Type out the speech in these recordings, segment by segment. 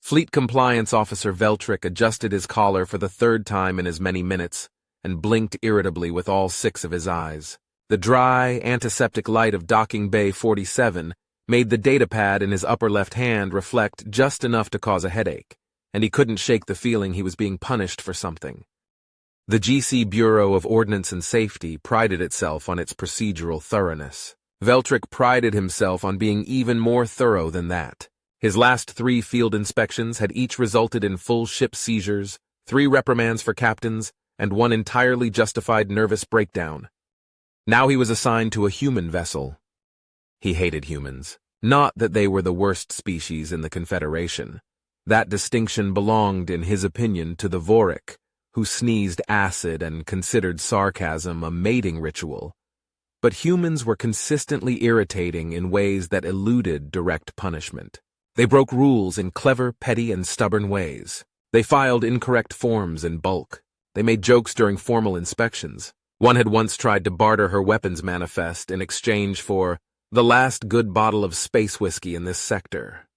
Fleet Compliance Officer Veltrick adjusted his collar for the third time in as many minutes and blinked irritably with all 6 of his eyes. The dry, antiseptic light of Docking Bay 47 made the datapad in his upper left hand reflect just enough to cause a headache, and he couldn't shake the feeling he was being punished for something. The GC Bureau of Ordnance and Safety prided itself on its procedural thoroughness. Veltrick prided himself on being even more thorough than that. His last 3 field inspections had each resulted in full ship seizures, 3 reprimands for captains, and 1 entirely justified nervous breakdown. Now he was assigned to a human vessel. He hated humans. Not that they were the worst species in the Confederation. That distinction belonged, in his opinion, to the Vorik, who sneezed acid and considered sarcasm a mating ritual. But humans were consistently irritating in ways that eluded direct punishment. They broke rules in clever, petty, and stubborn ways. They filed incorrect forms in bulk. They made jokes during formal inspections. One had once tried to barter her weapons manifest in exchange for the last good bottle of space whiskey in this sector.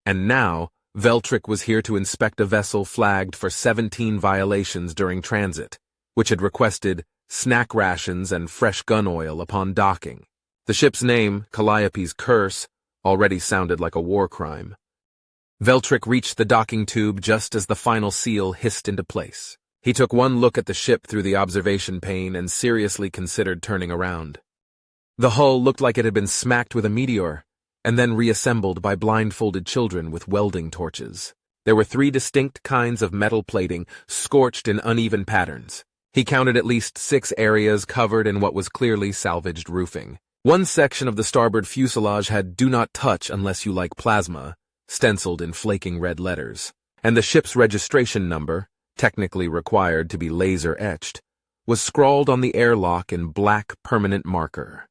And now, Veltrick was here to inspect a vessel flagged for 17 violations during transit, which had requested snack rations and fresh gun oil upon docking. The ship's name, Calliope's Curse, already sounded like a war crime. Veltrick reached the docking tube just as the final seal hissed into place. He took one look at the ship through the observation pane and seriously considered turning around. The hull looked like it had been smacked with a meteor, and then reassembled by blindfolded children with welding torches. There were 3 distinct kinds of metal plating, scorched in uneven patterns. He counted at least 6 areas covered in what was clearly salvaged roofing. One section of the starboard fuselage had "Do not touch unless you like plasma" stenciled in flaking red letters, and the ship's registration number, technically required to be laser-etched, was scrawled on the airlock in black permanent marker.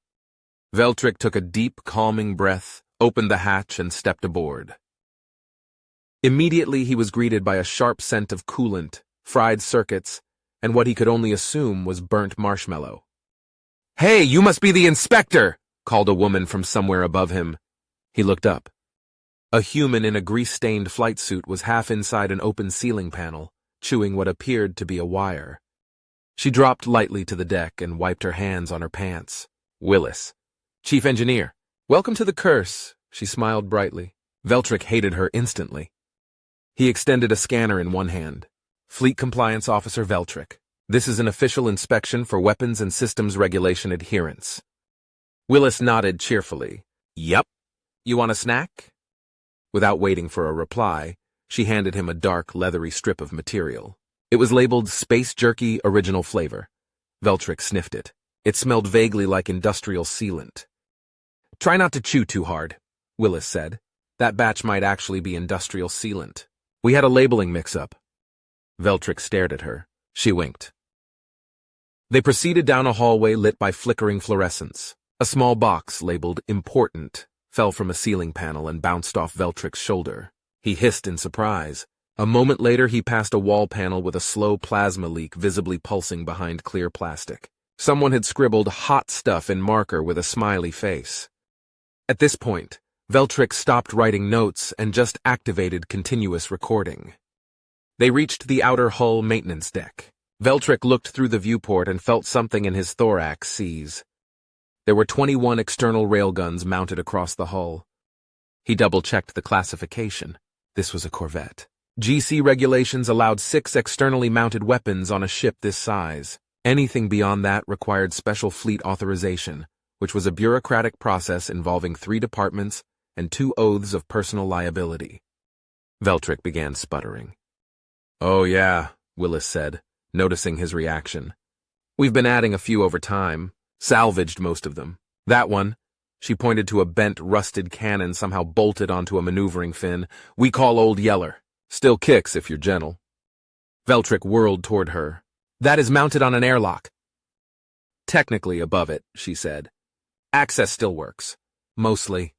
Veltrick took a deep, calming breath, opened the hatch, and stepped aboard. Immediately he was greeted by a sharp scent of coolant, fried circuits, and what he could only assume was burnt marshmallow. "Hey, you must be the inspector!" called a woman from somewhere above him. He looked up. A human in a grease-stained flight suit was half inside an open ceiling panel, chewing what appeared to be a wire. She dropped lightly to the deck and wiped her hands on her pants. "Willis. Chief Engineer. Welcome to the Curse," she smiled brightly. Veltrick hated her instantly. He extended a scanner in one hand. "Fleet Compliance Officer Veltrick. This is an official inspection for weapons and systems regulation adherence." Willis nodded cheerfully. "Yep. You want a snack?" Without waiting for a reply, she handed him a dark, leathery strip of material. It was labeled Space Jerky Original Flavor. Veltrick sniffed it. It smelled vaguely like industrial sealant. "Try not to chew too hard," Willis said. "That batch might actually be industrial sealant. We had a labeling mix-up." Veltrick stared at her. She winked. They proceeded down a hallway lit by flickering fluorescence. A small box labeled Important fell from a ceiling panel and bounced off Veltrick's shoulder. He hissed in surprise. A moment later he passed a wall panel with a slow plasma leak visibly pulsing behind clear plastic. Someone had scribbled "hot stuff" in marker with a smiley face. At this point, Veltrick stopped writing notes and just activated continuous recording. They reached the outer hull maintenance deck. Veltrick looked through the viewport and felt something in his thorax seize. There were 21 external railguns mounted across the hull. He double-checked the classification. This was a corvette. GC regulations allowed 6 externally mounted weapons on a ship this size. Anything beyond that required special fleet authorization, which was a bureaucratic process involving 3 departments and 2 oaths of personal liability. Veltrick began sputtering. "Oh yeah," Willis said, noticing his reaction. "We've been adding a few over time, salvaged most of them. That one," she pointed to a bent, rusted cannon somehow bolted onto a maneuvering fin, "we call Old Yeller. Still kicks if you're gentle." Veltrick whirled toward her. "That is mounted on an airlock." "Technically above it," she said. "Access still works. Mostly."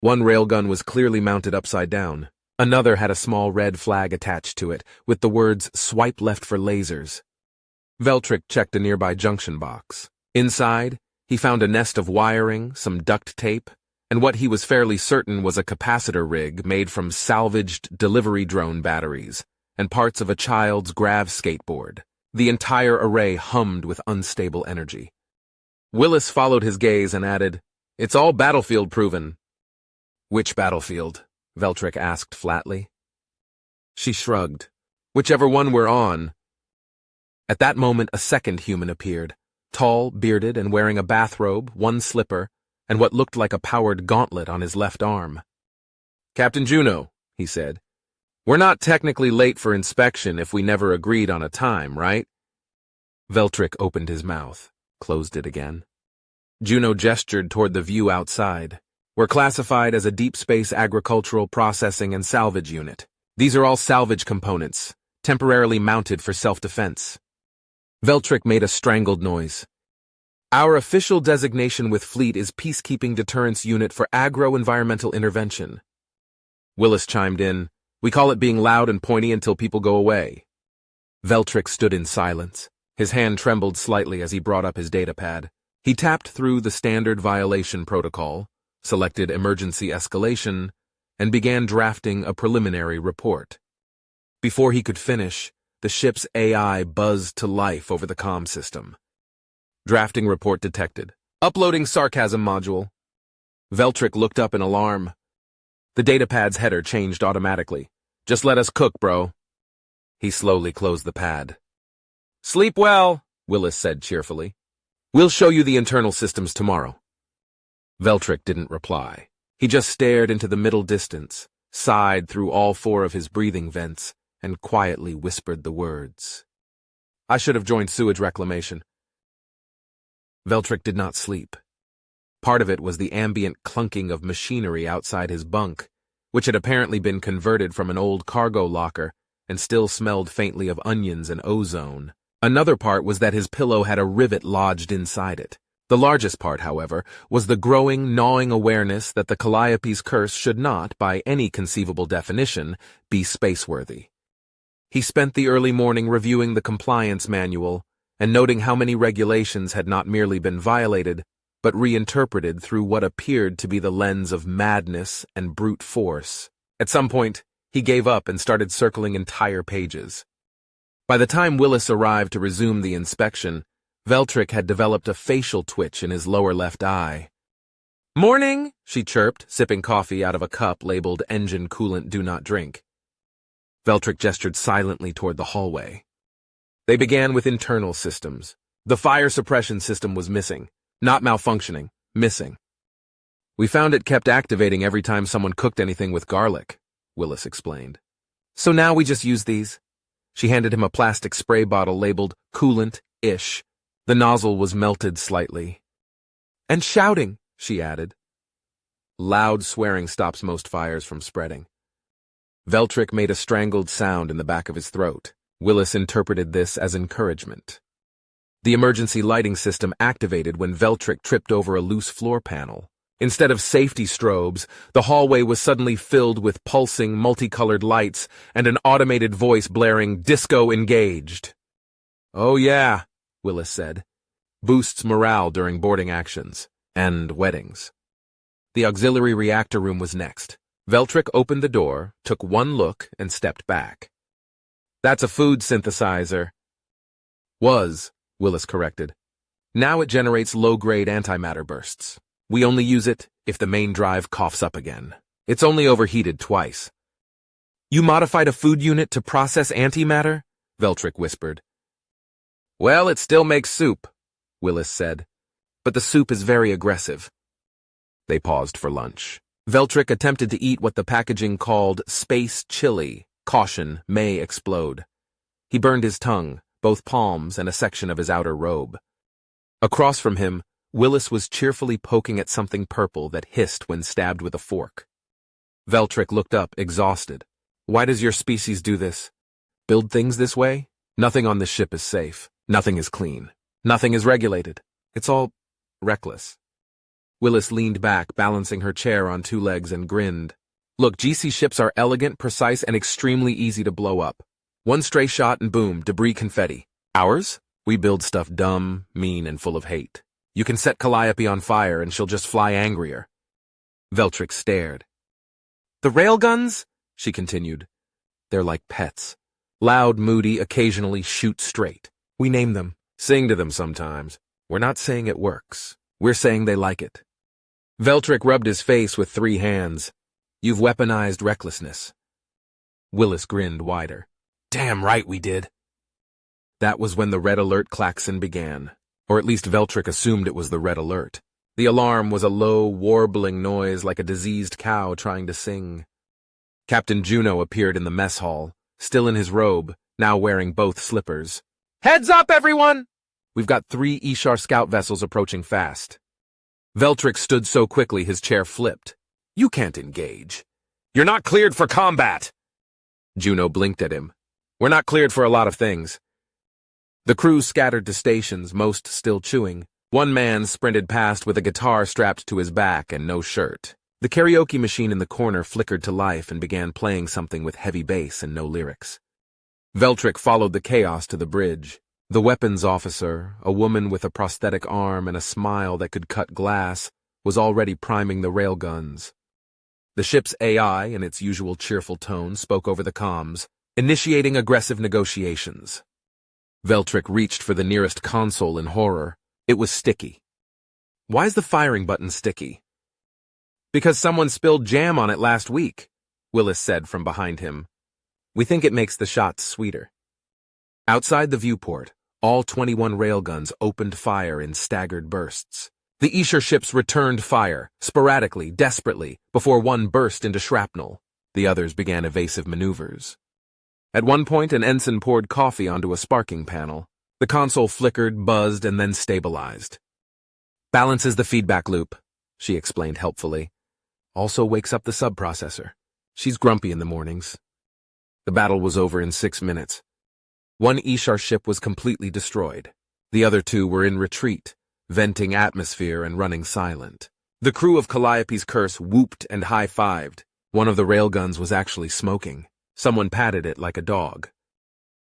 One railgun was clearly mounted upside down. Another had a small red flag attached to it, with the words "Swipe left for lasers." Veltrick checked a nearby junction box. Inside, he found a nest of wiring, some duct tape, and what he was fairly certain was a capacitor rig made from salvaged delivery drone batteries and parts of a child's grav skateboard. The entire array hummed with unstable energy. Willis followed his gaze and added, "It's all battlefield-proven." "Which battlefield?" Veltrick asked flatly. She shrugged. "Whichever one we're on." At that moment, a second human appeared, tall, bearded, and wearing a bathrobe, one slipper, and what looked like a powered gauntlet on his left arm. "Captain Juno," he said, "we're not technically late for inspection if we never agreed on a time, right?" Veltrick opened his mouth, closed it again. Juno gestured toward the view outside. "We're classified as a deep space agricultural processing and salvage unit. These are all salvage components, temporarily mounted for self-defense." Veltrick made a strangled noise. "Our official designation with Fleet is Peacekeeping Deterrence Unit for Agro-Environmental Intervention." Willis chimed in, "We call it being loud and pointy until people go away." Veltrick stood in silence. His hand trembled slightly as he brought up his datapad. He tapped through the standard violation protocol, selected emergency escalation, and began drafting a preliminary report. Before he could finish, the ship's AI buzzed to life over the comm system. Drafting report detected. Uploading sarcasm module. Veltrick looked up in alarm. The datapad's header changed automatically. "Just let us cook, bro." He slowly closed the pad. "Sleep well," Willis said cheerfully. "We'll show you the internal systems tomorrow." Veltrick didn't reply. He just stared into the middle distance, sighed through all four of his breathing vents, and quietly whispered the words. "I should have joined sewage reclamation." Veltrick did not sleep. Part of it was the ambient clunking of machinery outside his bunk, which had apparently been converted from an old cargo locker and still smelled faintly of onions and ozone. Another part was that his pillow had a rivet lodged inside it. The largest part, however, was the growing, gnawing awareness that the Calliope's curse should not, by any conceivable definition, be spaceworthy. He spent the early morning reviewing the compliance manual and noting how many regulations had not merely been violated, but reinterpreted through what appeared to be the lens of madness and brute force. At some point, he gave up and started circling entire pages. By the time Willis arrived to resume the inspection, Veltrick had developed a facial twitch in his lower left eye. "Morning," she chirped, sipping coffee out of a cup labeled Engine Coolant Do Not Drink. Veltrick gestured silently toward the hallway. They began with internal systems. The fire suppression system was missing. Not malfunctioning, missing. "We found it kept activating every time someone cooked anything with garlic," Willis explained. "So now we just use these." She handed him a plastic spray bottle labeled Coolant-ish. The nozzle was melted slightly. "And shouting," she added. Loud swearing stops most fires from spreading. Veltrick made a strangled sound in the back of his throat. Willis interpreted this as encouragement. The emergency lighting system activated when Veltrick tripped over a loose floor panel. Instead of safety strobes, the hallway was suddenly filled with pulsing, multicolored lights and an automated voice blaring, "Disco engaged." "Oh yeah," Willis said. "Boosts morale during boarding actions. And weddings." The auxiliary reactor room was next. Veltrick opened the door, took one look, and stepped back. "That's a food synthesizer." "Was," Willis corrected. "Now it generates low-grade antimatter bursts. We only use it if the main drive coughs up again. It's only overheated twice." "You modified a food unit to process antimatter?" Veltrick whispered. "Well, it still makes soup," Willis said. "But the soup is very aggressive." They paused for lunch. Veltrick attempted to eat what the packaging called space chili. Caution, may explode. He burned his tongue, both palms and a section of his outer robe. Across from him, Willis was cheerfully poking at something purple that hissed when stabbed with a fork. Veltrick looked up, exhausted. "Why does your species do this? Build things this way? Nothing on this ship is safe. Nothing is clean. Nothing is regulated. It's all reckless." Willis leaned back, balancing her chair on two legs, and grinned. "Look, GC ships are elegant, precise, and extremely easy to blow up. One stray shot and boom, debris confetti. Ours? We build stuff dumb, mean, and full of hate. You can set Calliope on fire and she'll just fly angrier." Veltrick stared. The Railguns? She continued. They're like pets. Loud, moody, occasionally shoot straight. We name them, sing to them sometimes. We're not saying it works. We're saying they like it. Veltrick rubbed his face with 3 hands. You've weaponized recklessness. Willis grinned wider. Damn right we did. That was when the red alert klaxon began, or at least Veltrick assumed it was the red alert. The alarm was a low, warbling noise like a diseased cow trying to sing. Captain Juno appeared in the mess hall, still in his robe, now wearing both slippers. Heads up, everyone! We've got 3 Ishar scout vessels approaching fast. Veltrick stood so quickly his chair flipped. You can't engage. You're not cleared for combat! Juno blinked at him. We're not cleared for a lot of things. The crew scattered to stations, most still chewing. One man sprinted past with a guitar strapped to his back and no shirt. The karaoke machine in the corner flickered to life and began playing something with heavy bass and no lyrics. Veltrick followed the chaos to the bridge. The weapons officer, a woman with a prosthetic arm and a smile that could cut glass, was already priming the railguns. The ship's AI, in its usual cheerful tone, spoke over the comms, initiating aggressive negotiations. Veltrick reached for the nearest console in horror. It was sticky. Why's the firing button sticky? Because someone spilled jam on it last week, Willis said from behind him. We think it makes the shots sweeter. Outside the viewport, all 21 railguns opened fire in staggered bursts. The Ishar ships returned fire, sporadically, desperately, before one burst into shrapnel. The others began evasive maneuvers. At one point, an ensign poured coffee onto a sparking panel. The console flickered, buzzed, and then stabilized. Balances the feedback loop, she explained helpfully. Also wakes up the subprocessor. She's grumpy in the mornings. The battle was over in 6 minutes. One Ishar ship was completely destroyed. The other 2 were in retreat, venting atmosphere and running silent. The crew of Calliope's Curse whooped and high-fived. One of the railguns was actually smoking. Someone patted it like a dog.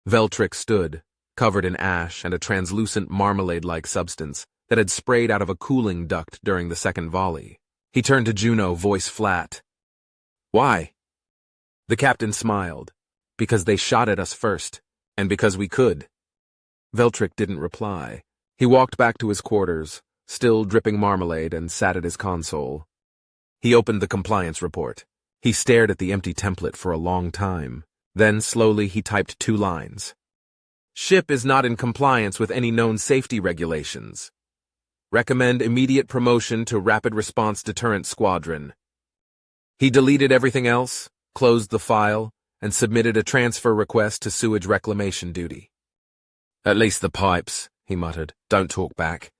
Veltrick stood, covered in ash and a translucent marmalade-like substance that had sprayed out of a cooling duct during the second volley. He turned to Juno, voice flat. Why? The captain smiled. Because they shot at us first, and because we could. Veltrick didn't reply. He walked back to his quarters, still dripping marmalade, and sat at his console. He opened the compliance report. He stared at the empty template for a long time. Then, slowly, he typed 2 lines. Ship is not in compliance with any known safety regulations. Recommend immediate promotion to Rapid Response Deterrent Squadron. He deleted everything else, closed the file, and submitted a transfer request to sewage reclamation duty. At least the pipes, he muttered. Don't talk back.